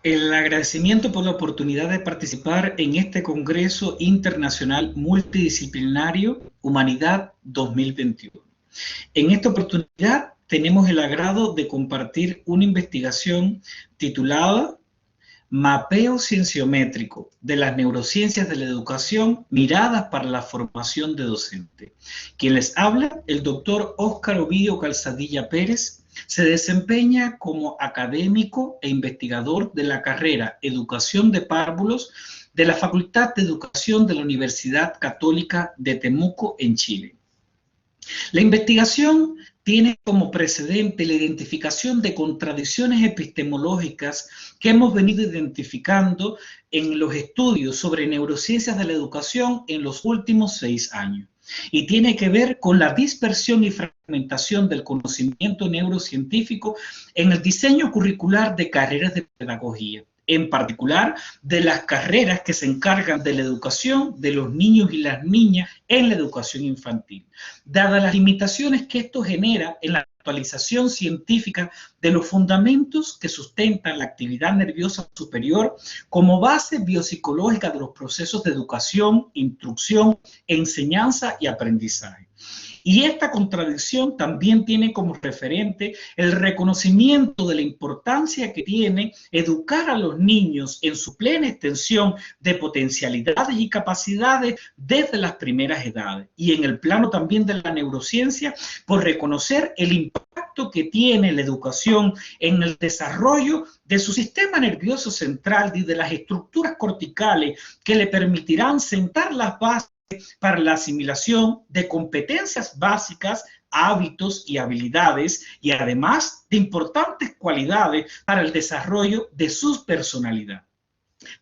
El agradecimiento por la oportunidad de participar en este Congreso Internacional Multidisciplinario Humanidad 2021. En esta oportunidad tenemos el agrado de compartir una investigación titulada Mapeo cienciométrico de las neurociencias de la educación miradas para la formación de docente. Quien les habla, el doctor Óscar Ovidio Calzadilla Pérez, se desempeña como académico e investigador de la carrera Educación de Párvulos de la Facultad de Educación de la Universidad Católica de Temuco, en Chile. La investigación tiene como precedente la identificación de contradicciones epistemológicas que hemos venido identificando en los estudios sobre neurociencias de la educación en los últimos 6 años. Y tiene que ver con la dispersión y fragmentación del conocimiento neurocientífico en el diseño curricular de carreras de pedagogía, en particular de las carreras que se encargan de la educación de los niños y las niñas en la educación infantil, dadas las limitaciones que esto genera en la actualización científica de los fundamentos que sustentan la actividad nerviosa superior como base biopsicológica de los procesos de educación, instrucción, enseñanza y aprendizaje. Y esta contradicción también tiene como referente el reconocimiento de la importancia que tiene educar a los niños en su plena extensión de potencialidades y capacidades desde las primeras edades. Y en el plano también de la neurociencia, por reconocer el impacto que tiene la educación en el desarrollo de su sistema nervioso central y de las estructuras corticales que le permitirán sentar las bases para la asimilación de competencias básicas, hábitos y habilidades, y además de importantes cualidades para el desarrollo de su personalidad.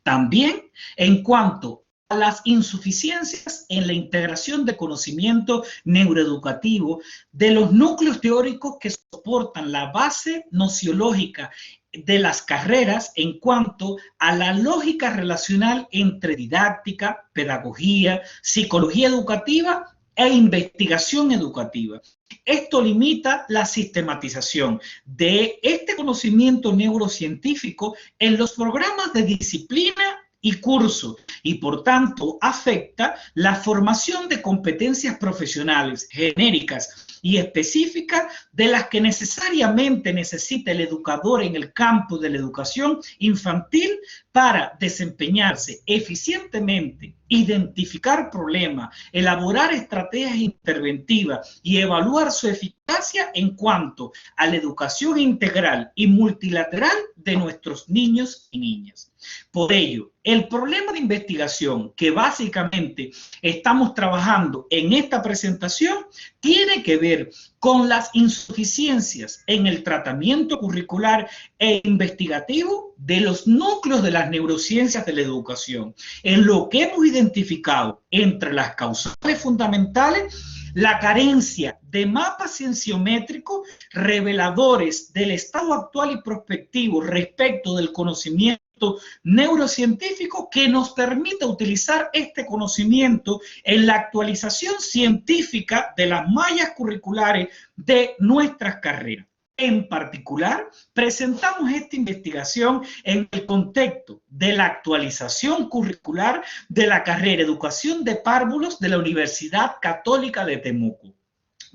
También en cuanto a las insuficiencias en la integración de conocimiento neuroeducativo de los núcleos teóricos que soportan la base nociológica de las carreras en cuanto a la lógica relacional entre didáctica, pedagogía, psicología educativa e investigación educativa. Esto limita la sistematización de este conocimiento neurocientífico en los programas de disciplina y curso, y por tanto afecta la formación de competencias profesionales genéricas y específicas de las que necesariamente necesita el educador en el campo de la educación infantil para desempeñarse eficientemente, identificar problemas, elaborar estrategias interventivas y evaluar su eficacia en cuanto a la educación integral y multilateral de nuestros niños y niñas. Por ello, el problema de investigación que básicamente estamos trabajando en esta presentación tiene que ver con las insuficiencias en el tratamiento curricular e investigativo de los núcleos de las neurociencias de la educación, en lo que hemos identificado entre las causales fundamentales la carencia de mapas cienciométricos reveladores del estado actual y prospectivo respecto del conocimiento neurocientífico que nos permita utilizar este conocimiento en la actualización científica de las mallas curriculares de nuestras carreras. En particular, presentamos esta investigación en el contexto de la actualización curricular de la carrera Educación de Párvulos de la Universidad Católica de Temuco.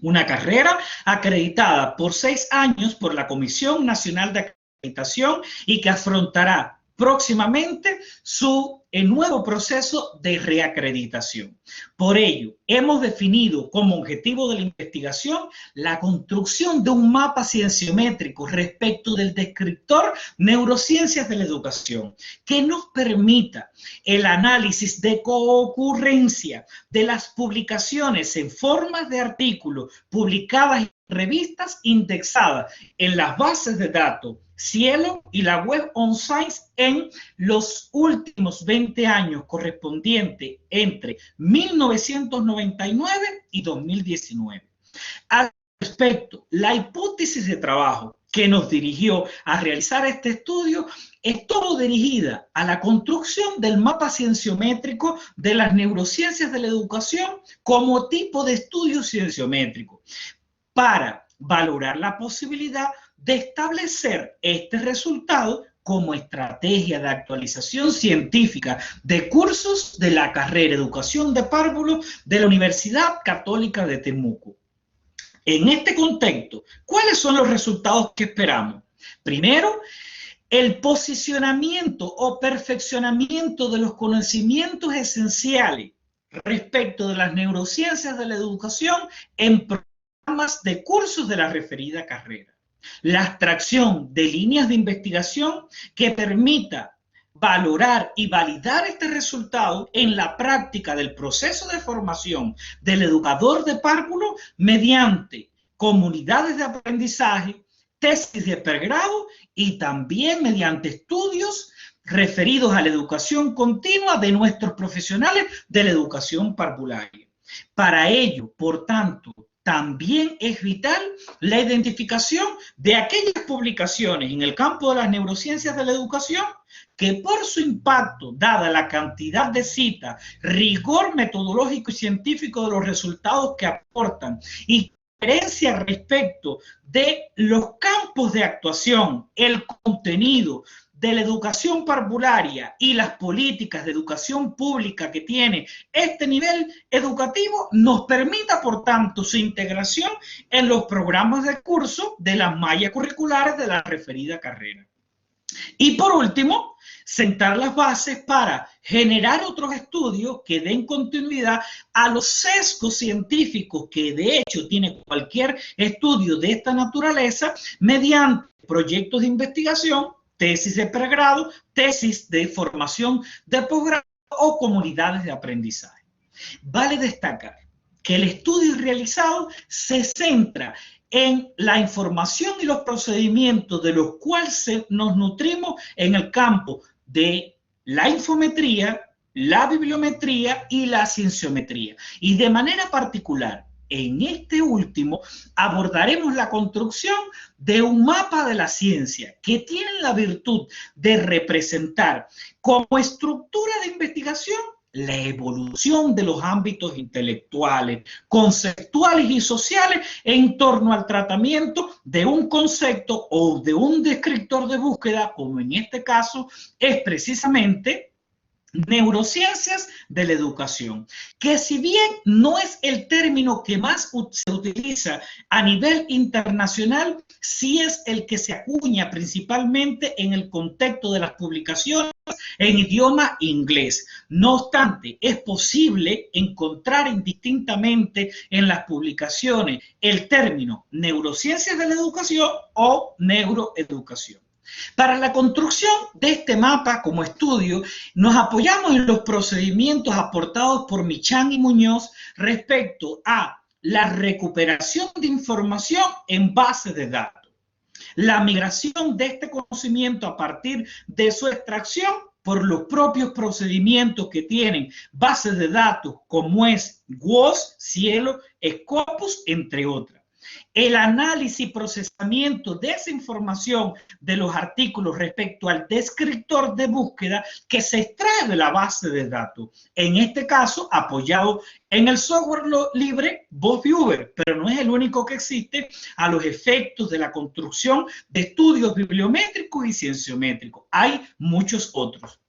Una carrera acreditada por 6 años por la Comisión Nacional de Acreditación y que afrontará próximamente su nuevo proceso de reacreditación. Por ello, hemos definido como objetivo de la investigación la construcción de un mapa cienciométrico respecto del descriptor neurociencias de la educación, que nos permita el análisis de coocurrencia de las publicaciones en formas de artículos publicadas en revistas indexadas en las bases de datos Cielo y la Web on Science en los últimos 20 años correspondientes entre 1999 y 2019. Al respecto, la hipótesis de trabajo que nos dirigió a realizar este estudio estuvo dirigida a la construcción del mapa cienciométrico de las neurociencias de la educación como tipo de estudio cienciométrico para valorar la posibilidad de establecer este resultado como estrategia de actualización científica de cursos de la carrera Educación de Párvulos de la Universidad Católica de Temuco. En este contexto, ¿cuáles son los resultados que esperamos? Primero, el posicionamiento o perfeccionamiento de los conocimientos esenciales respecto de las neurociencias de la educación en programas de cursos de la referida carrera. La abstracción de líneas de investigación que permita valorar y validar este resultado en la práctica del proceso de formación del educador de párvulo mediante comunidades de aprendizaje, tesis de pregrado y también mediante estudios referidos a la educación continua de nuestros profesionales de la educación parvularia. Para ello, por tanto, también es vital la identificación de aquellas publicaciones en el campo de las neurociencias de la educación que por su impacto, dada la cantidad de citas, rigor metodológico y científico de los resultados que aportan y diferencia respecto de los campos de actuación, el contenido de la educación parvularia y las políticas de educación pública que tiene este nivel educativo, nos permita, por tanto, su integración en los programas de curso de las mallas curriculares de la referida carrera. Y por último, sentar las bases para generar otros estudios que den continuidad a los sesgos científicos que de hecho tiene cualquier estudio de esta naturaleza mediante proyectos de investigación, tesis de pregrado, tesis de formación de posgrado o comunidades de aprendizaje. Vale destacar que el estudio realizado se centra en la información y los procedimientos de los cuales nos nutrimos en el campo de la infometría, la bibliometría y la cienciometría. Y de manera particular, en este último, abordaremos la construcción de un mapa de la ciencia que tiene la virtud de representar como estructura de investigación la evolución de los ámbitos intelectuales, conceptuales y sociales en torno al tratamiento de un concepto o de un descriptor de búsqueda, como en este caso es precisamente neurociencias de la educación, que si bien no es el término que más se utiliza a nivel internacional, sí es el que se acuña principalmente en el contexto de las publicaciones en idioma inglés. No obstante, es posible encontrar indistintamente en las publicaciones el término neurociencias de la educación o neuroeducación. Para la construcción de este mapa como estudio, nos apoyamos en los procedimientos aportados por Michan y Muñoz respecto a la recuperación de información en bases de datos, la migración de este conocimiento a partir de su extracción por los propios procedimientos que tienen bases de datos como es WOS, Cielo, Scopus, entre otras. El análisis y procesamiento de esa información de los artículos respecto al descriptor de búsqueda que se extrae de la base de datos. En este caso, apoyado en el software libre VozViewer, pero no es el único que existe a los efectos de la construcción de estudios bibliométricos y cienciométricos. Hay muchos otros.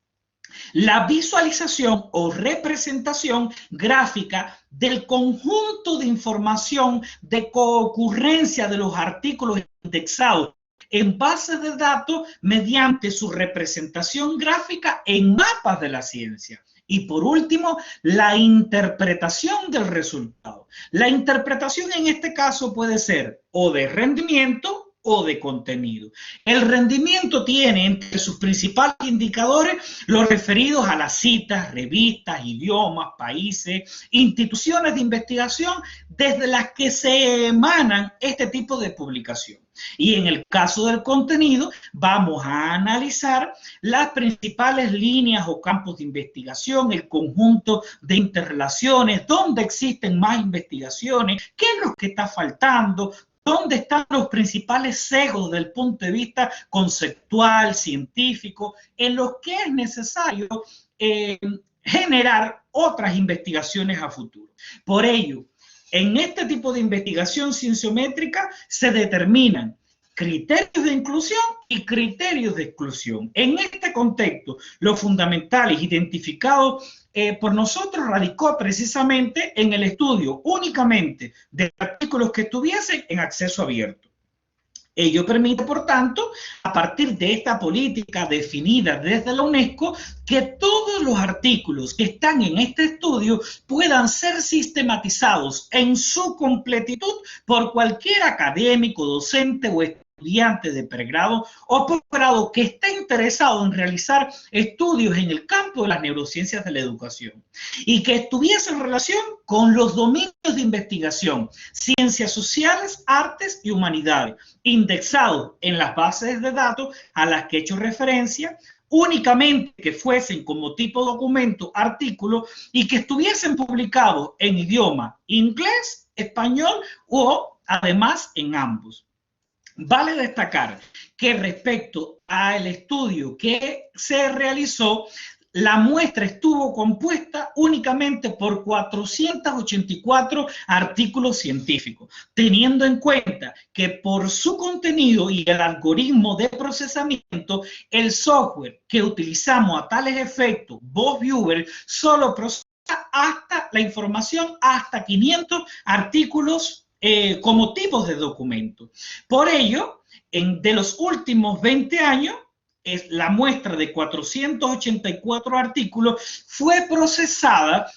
La visualización o representación gráfica del conjunto de información de concurrencia de los artículos indexados en bases de datos mediante su representación gráfica en mapas de la ciencia. Y por último, la interpretación del resultado. La interpretación en este caso puede ser o de rendimiento o de contenido. El rendimiento tiene entre sus principales indicadores los referidos a las citas, revistas, idiomas, países, instituciones de investigación desde las que se emanan este tipo de publicación. Y en el caso del contenido, vamos a analizar las principales líneas o campos de investigación, el conjunto de interrelaciones, dónde existen más investigaciones, qué es lo que está faltando, dónde están los principales sesgos desde el punto de vista conceptual, científico, en los que es necesario generar otras investigaciones a futuro. Por ello, en este tipo de investigación cienciométrica se determinan criterios de inclusión y criterios de exclusión. En este contexto, los fundamentales identificados por nosotros radicó precisamente en el estudio únicamente de artículos que estuviesen en acceso abierto. Ello permite, por tanto, a partir de esta política definida desde la UNESCO, que todos los artículos que están en este estudio puedan ser sistematizados en su completitud por cualquier académico, docente o estudiante de pregrado o posgrado que esté interesado en realizar estudios en el campo de las neurociencias de la educación y que estuviese en relación con los dominios de investigación, ciencias sociales, artes y humanidades, indexados en las bases de datos a las que he hecho referencia, únicamente que fuesen como tipo documento, artículo, y que estuviesen publicados en idioma inglés, español o además en ambos. Vale destacar que respecto al estudio que se realizó, la muestra estuvo compuesta únicamente por 484 artículos científicos, teniendo en cuenta que por su contenido y el algoritmo de procesamiento, el software que utilizamos a tales efectos, VozViewer, solo procesa hasta la información hasta 500 artículos como tipos de documentos. Por ello, de los últimos 20 años, la muestra de 484 artículos fue procesada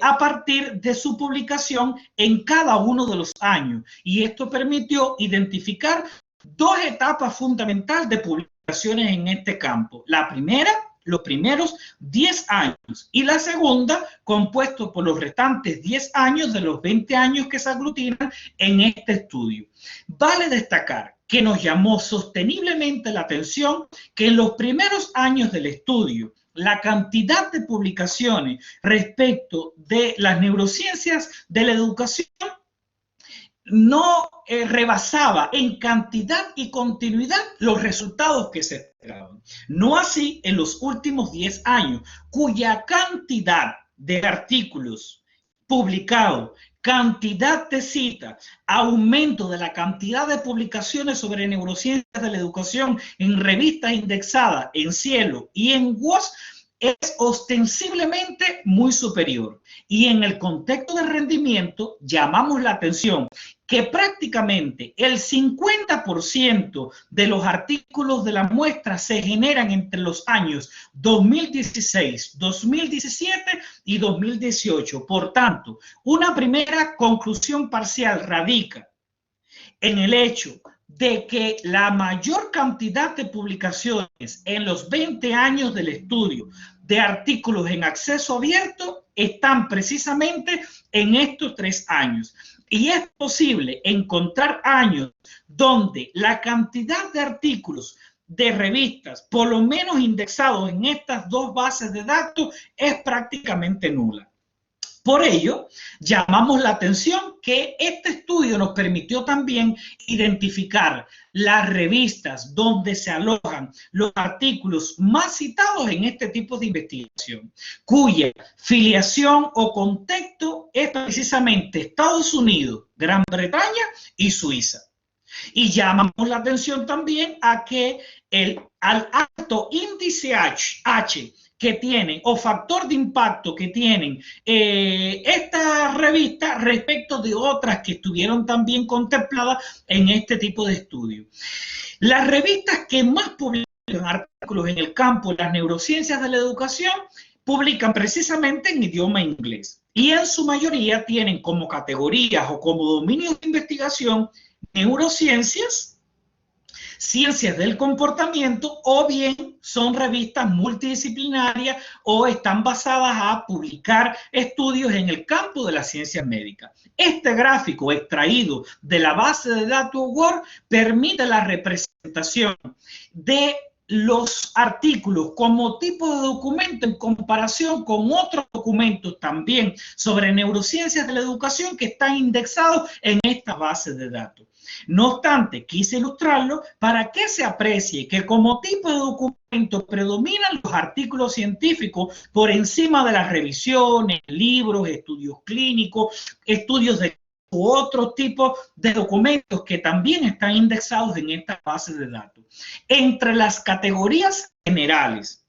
a partir de su publicación en cada uno de los años. Y esto permitió identificar dos etapas fundamentales de publicaciones en este campo. La primera, los primeros 10 años, y la segunda, compuesto por los restantes 10 años de los 20 años que se aglutinan en este estudio. Vale destacar que nos llamó sosteniblemente la atención que en los primeros años del estudio, la cantidad de publicaciones respecto de las neurociencias de la educación no rebasaba en cantidad y continuidad los resultados que se esperaban. No así en los últimos 10 años, cuya cantidad de artículos publicados, cantidad de citas, aumento de la cantidad de publicaciones sobre neurociencias de la educación en revistas indexadas en Cielo y en WOS es ostensiblemente muy superior. Y en el contexto de rendimiento llamamos la atención que prácticamente el 50% de los artículos de la muestra se generan entre los años 2016, 2017 y 2018. Por tanto, una primera conclusión parcial radica en el hecho de que la mayor cantidad de publicaciones en los 20 años del estudio de artículos en acceso abierto están precisamente en estos 3 años. Y es posible encontrar años donde la cantidad de artículos de revistas, por lo menos indexados en estas dos bases de datos, es prácticamente nula. Por ello, llamamos la atención que este estudio nos permitió también identificar las revistas donde se alojan los artículos más citados en este tipo de investigación, cuya filiación o contexto es precisamente Estados Unidos, Gran Bretaña y Suiza. Y llamamos la atención también a que al alto índice H que tienen o factor de impacto que tienen esta revista respecto de otras que estuvieron también contempladas en este tipo de estudio. Las revistas que más publican artículos en el campo de las neurociencias de la educación publican precisamente en idioma inglés y en su mayoría tienen como categorías o como dominios de investigación neurociencias, ciencias del comportamiento, o bien son revistas multidisciplinarias o están basadas a publicar estudios en el campo de las ciencias médicas. Este gráfico extraído de la base de datos Word permite la representación de los artículos como tipo de documento en comparación con otros documentos también sobre neurociencias de la educación que están indexados en esta base de datos. No obstante, quise ilustrarlo para que se aprecie que como tipo de documento predominan los artículos científicos por encima de las revisiones, libros, estudios clínicos, estudios de u otro tipo de documentos que también están indexados en esta base de datos. Entre las categorías generales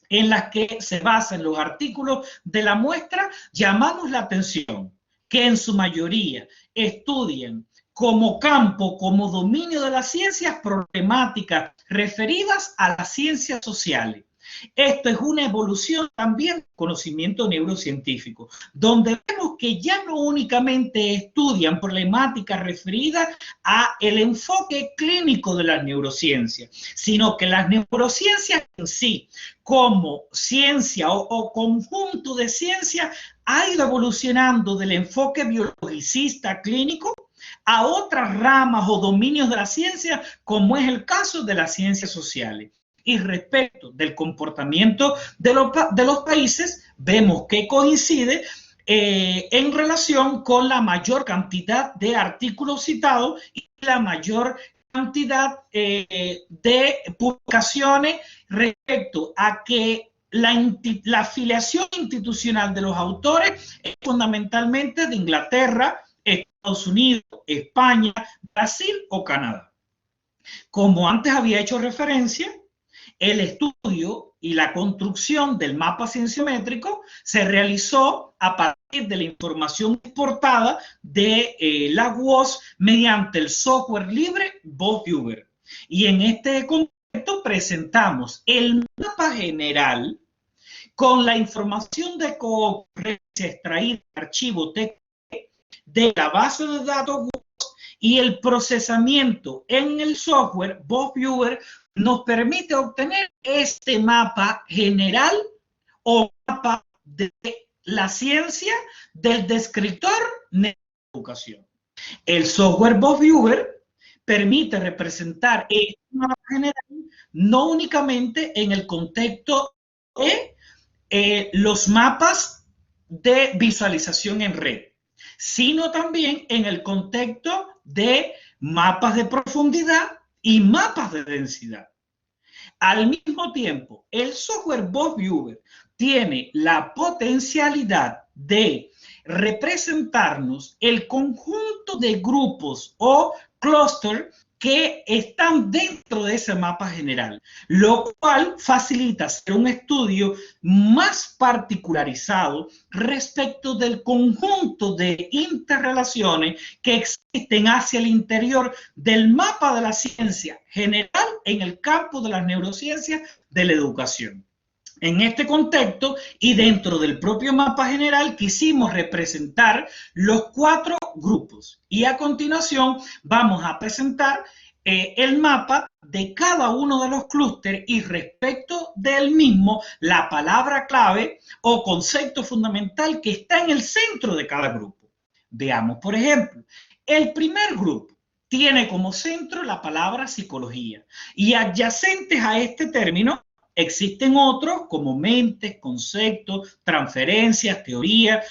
en las que se basan los artículos de la muestra, llamamos la atención que en su mayoría estudian como campo, como dominio de las ciencias, problemáticas referidas a las ciencias sociales. Esto es una evolución también del conocimiento neurocientífico, donde vemos que ya no únicamente estudian problemáticas referidas a el enfoque clínico de las neurociencias, sino que las neurociencias en sí, como ciencia o conjunto de ciencias, ha ido evolucionando del enfoque biologicista clínico a otras ramas o dominios de la ciencia, como es el caso de las ciencias sociales. Y respecto del comportamiento de los países, vemos que coincide en relación con la mayor cantidad de artículos citados y la mayor cantidad de publicaciones respecto a que la afiliación institucional de los autores es fundamentalmente de Inglaterra, Estados Unidos, España, Brasil o Canadá. Como antes había hecho referencia, el estudio y la construcción del mapa cienciométrico se realizó a partir de la información exportada de la WOS mediante el software libre VosViewer. Y en este contexto presentamos el mapa general con la información de coocurrencia extraída del archivo TXT de la base de datos WOS, y el procesamiento en el software VosViewer nos permite obtener este mapa general o mapa de la ciencia del descriptor de educación. El software VosViewer permite representar este mapa general no únicamente en el contexto de los mapas de visualización en red, sino también en el contexto de mapas de profundidad y mapas de densidad. Al mismo tiempo, el software VosViewer tiene la potencialidad de representarnos el conjunto de grupos o clúster que están dentro de ese mapa general, lo cual facilita hacer un estudio más particularizado respecto del conjunto de interrelaciones que existen hacia el interior del mapa de la ciencia general en el campo de las neurociencias de la educación. En este contexto y dentro del propio mapa general quisimos representar los 4 grupos, y a continuación vamos a presentar el mapa de cada uno de los clústeres y respecto del mismo la palabra clave o concepto fundamental que está en el centro de cada grupo. Veamos, por ejemplo, el primer grupo tiene como centro la palabra psicología, y adyacentes a este término existen otros como mentes, conceptos, transferencias, teoría,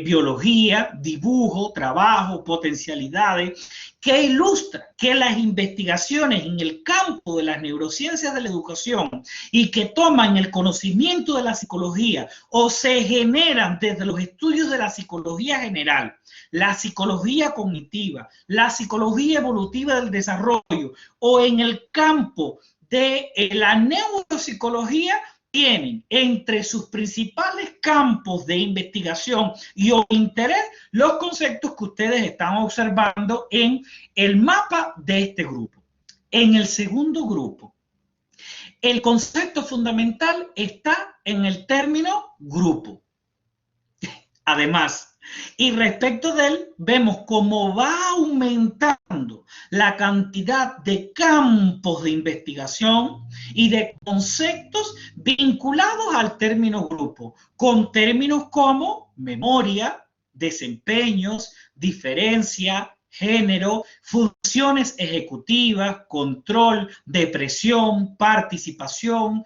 biología, dibujo, trabajo, potencialidades, que ilustra que las investigaciones en el campo de las neurociencias de la educación y que toman el conocimiento de la psicología o se generan desde los estudios de la psicología general, la psicología cognitiva, la psicología evolutiva del desarrollo o en el campo de la neuropsicología, tienen entre sus principales campos de investigación y o interés los conceptos que ustedes están observando en el mapa de este grupo. En el segundo grupo, el concepto fundamental está en el término grupo. Además, y respecto de él, vemos cómo va aumentando la cantidad de campos de investigación y de conceptos vinculados al término grupo, con términos como memoria, desempeños, diferencia, género, funciones ejecutivas, control, depresión, participación,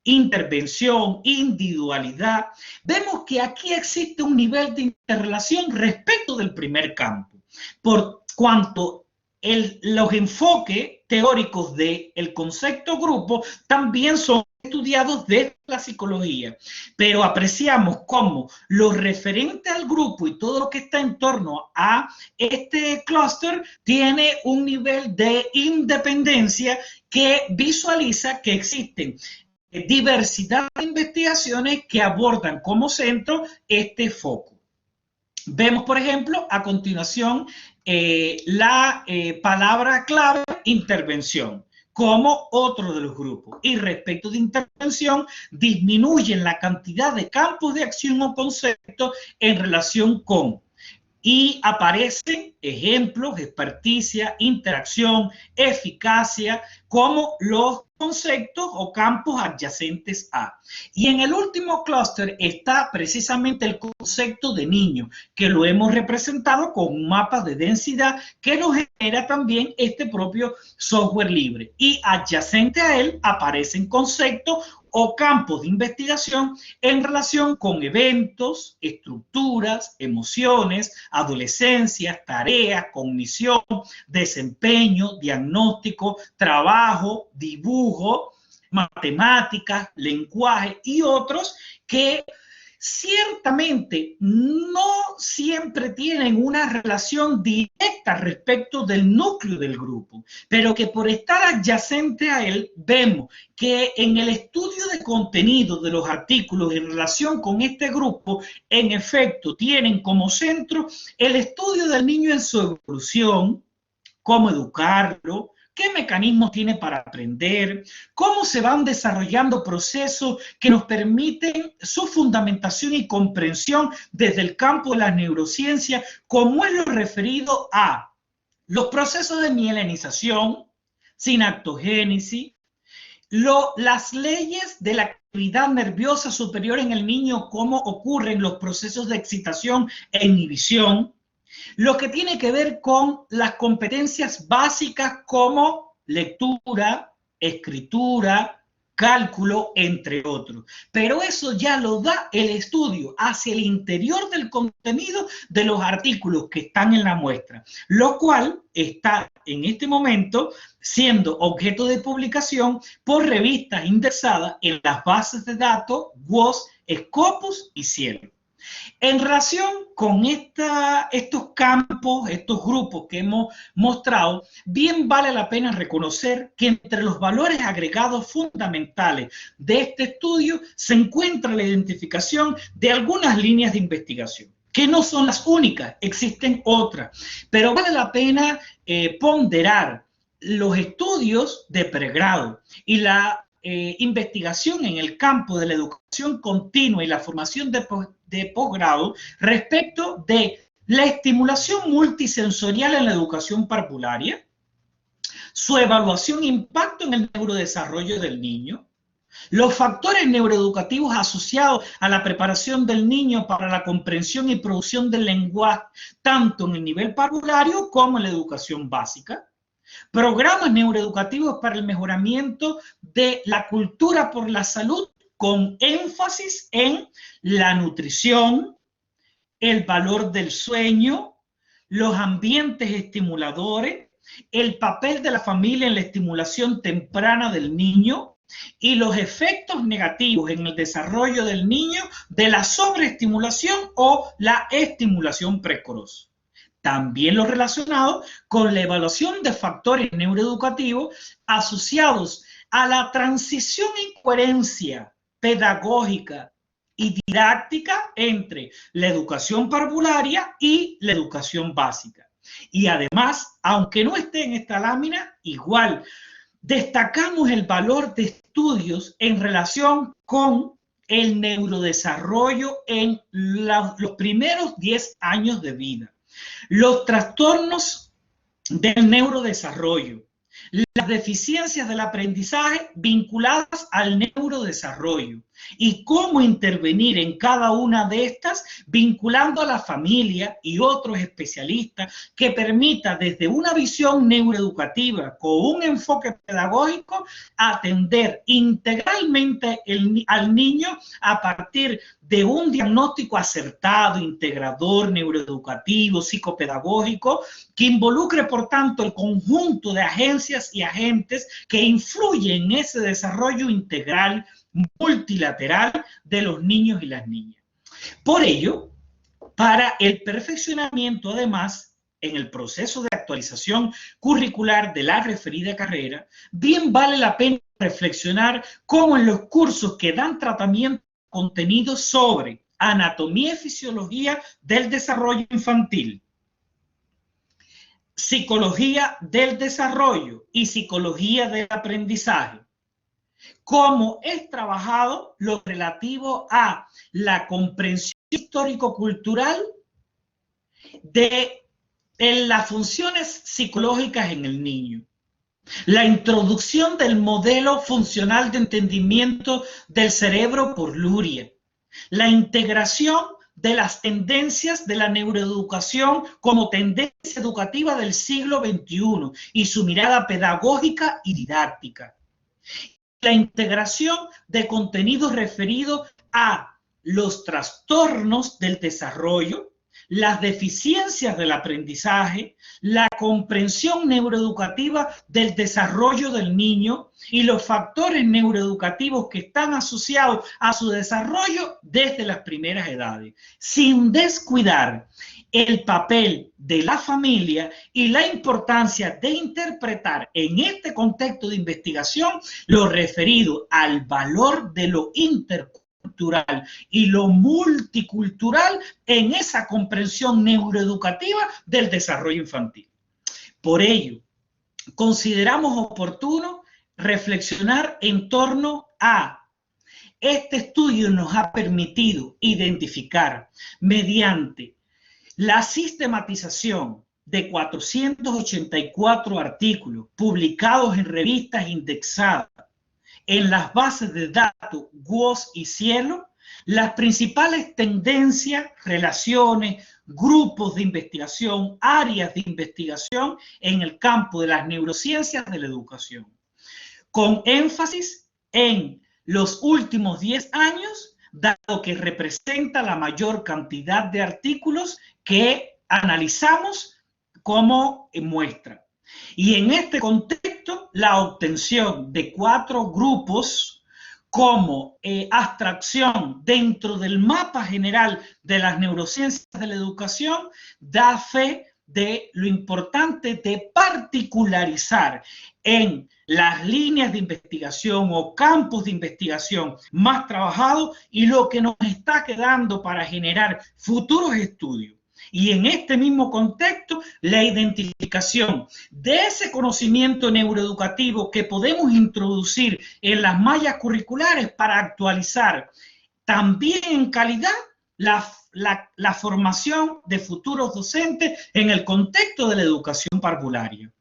intervención, individualidad. Vemos que aquí existe un nivel de interrelación respecto del primer campo, por cuanto los enfoques teóricos del concepto grupo también son estudiados desde la psicología, pero apreciamos cómo lo referente al grupo y todo lo que está en torno a este clúster tiene un nivel de independencia que visualiza que existen diversidad de investigaciones que abordan como centro este foco. Vemos, por ejemplo, a continuación la palabra clave intervención como otro de los grupos. Y respecto de intervención, disminuyen la cantidad de campos de acción o conceptos en relación con. Y aparecen ejemplos, experticia, interacción, eficacia, como los conceptos o campos adyacentes a. Y en el último clúster está precisamente el concepto de niño, que lo hemos representado con un mapa de densidad que nos genera también este propio software libre. Y adyacente a él aparecen conceptos o campos de investigación en relación con eventos, estructuras, emociones, adolescencia, tareas, cognición, desempeño, diagnóstico, trabajo, dibujo, matemáticas, lenguaje y otros que ciertamente no siempre tienen una relación directa respecto del núcleo del grupo, pero que por estar adyacente a él vemos que en el estudio de contenido de los artículos en relación con este grupo, en efecto, tienen como centro el estudio del niño en su evolución, cómo educarlo, qué mecanismos tiene para aprender, cómo se van desarrollando procesos que nos permiten su fundamentación y comprensión desde el campo de la neurociencia, como es lo referido a los procesos de mielinización, sinaptogénesis, las leyes de la actividad nerviosa superior en el niño, cómo ocurren los procesos de excitación e inhibición, lo que tiene que ver con las competencias básicas como lectura, escritura, cálculo, entre otros. Pero eso ya lo da el estudio hacia el interior del contenido de los artículos que están en la muestra, lo cual está en este momento siendo objeto de publicación por revistas indexadas en las bases de datos WOS, Scopus y Cielo. En relación con estos campos, estos grupos que hemos mostrado, bien vale la pena reconocer que entre los valores agregados fundamentales de este estudio se encuentra la identificación de algunas líneas de investigación, que no son las únicas, existen otras, pero vale la pena ponderar los estudios de pregrado y la investigación en el campo de la educación continua y la formación de posgrado respecto de la estimulación multisensorial en la educación parvularia, su evaluación e impacto en el neurodesarrollo del niño, los factores neuroeducativos asociados a la preparación del niño para la comprensión y producción del lenguaje, tanto en el nivel parvulario como en la educación básica, programas neuroeducativos para el mejoramiento de la cultura por la salud con énfasis en la nutrición, el valor del sueño, los ambientes estimuladores, el papel de la familia en la estimulación temprana del niño y los efectos negativos en el desarrollo del niño de la sobreestimulación o la estimulación precoz. También lo relacionado con la evaluación de factores neuroeducativos asociados a la transición en coherencia pedagógica y didáctica entre la educación parvularia y la educación básica. Y además, aunque no esté en esta lámina, igual destacamos el valor de estudios en relación con el neurodesarrollo en los primeros 10 años de vida. Los trastornos del neurodesarrollo, las deficiencias del aprendizaje vinculadas al neurodesarrollo y cómo intervenir en cada una de estas vinculando a la familia y otros especialistas que permita desde una visión neuroeducativa con un enfoque pedagógico atender integralmente al niño a partir de un diagnóstico acertado, integrador, neuroeducativo, psicopedagógico, que involucre, por tanto, el conjunto de agencias y agentes que influyen en ese desarrollo integral, multilateral de los niños y las niñas. Por ello, para el perfeccionamiento, además, en el proceso de actualización curricular de la referida carrera, bien vale la pena reflexionar cómo en los cursos que dan tratamiento contenidos sobre anatomía y fisiología del desarrollo infantil, psicología del desarrollo y psicología del aprendizaje, cómo es trabajado lo relativo a la comprensión histórico-cultural de las funciones psicológicas en el niño, la introducción del modelo funcional de entendimiento del cerebro por Luria, la integración de las tendencias de la neuroeducación como tendencia educativa del siglo XXI y su mirada pedagógica y didáctica, la integración de contenidos referidos a los trastornos del desarrollo, las deficiencias del aprendizaje, la comprensión neuroeducativa del desarrollo del niño y los factores neuroeducativos que están asociados a su desarrollo desde las primeras edades, sin descuidar el papel de la familia y la importancia de interpretar en este contexto de investigación lo referido al valor de lo intercultural y lo multicultural en esa comprensión neuroeducativa del desarrollo infantil. Por ello, consideramos oportuno reflexionar en torno a este estudio. Nos ha permitido identificar mediante la sistematización de 484 artículos publicados en revistas indexadas en las bases de datos WOS y Cielo, las principales tendencias, relaciones, grupos de investigación, áreas de investigación en el campo de las neurociencias de la educación, con énfasis en los últimos 10 años, dado que representa la mayor cantidad de artículos que analizamos como muestra. Y en este contexto, la obtención de 4 grupos como abstracción dentro del mapa general de las neurociencias de la educación da fe de lo importante de particularizar en las líneas de investigación o campos de investigación más trabajados y lo que nos está quedando para generar futuros estudios. Y en este mismo contexto, la identificación de ese conocimiento neuroeducativo que podemos introducir en las mallas curriculares para actualizar también en calidad la formación de futuros docentes en el contexto de la educación parvularia.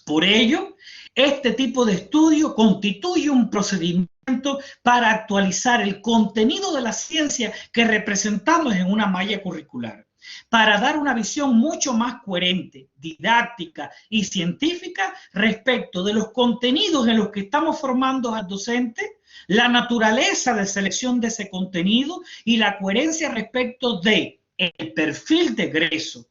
Por ello, este tipo de estudio constituye un procedimiento para actualizar el contenido de la ciencia que representamos en una malla curricular, para dar una visión mucho más coherente, didáctica y científica respecto de los contenidos en los que estamos formando al docente, la naturaleza de selección de ese contenido y la coherencia respecto de el perfil de egreso,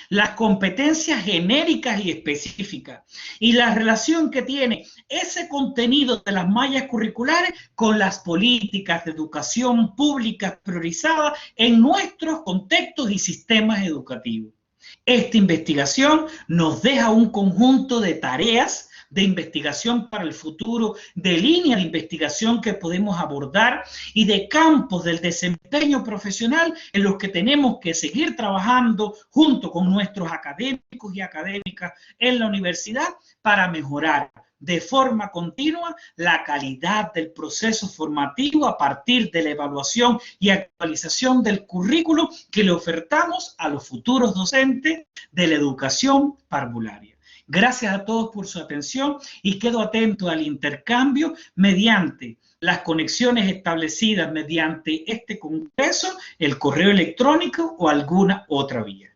las competencias genéricas y específicas y la relación que tiene ese contenido de las mallas curriculares con las políticas de educación pública priorizadas en nuestros contextos y sistemas educativos. Esta investigación nos deja un conjunto de tareas de investigación para el futuro, de línea de investigación que podemos abordar y de campos del desempeño profesional en los que tenemos que seguir trabajando junto con nuestros académicos y académicas en la universidad para mejorar de forma continua la calidad del proceso formativo a partir de la evaluación y actualización del currículo que le ofertamos a los futuros docentes de la educación parvularia. Gracias a todos por su atención y quedo atento al intercambio mediante las conexiones establecidas mediante este congreso, el correo electrónico o alguna otra vía.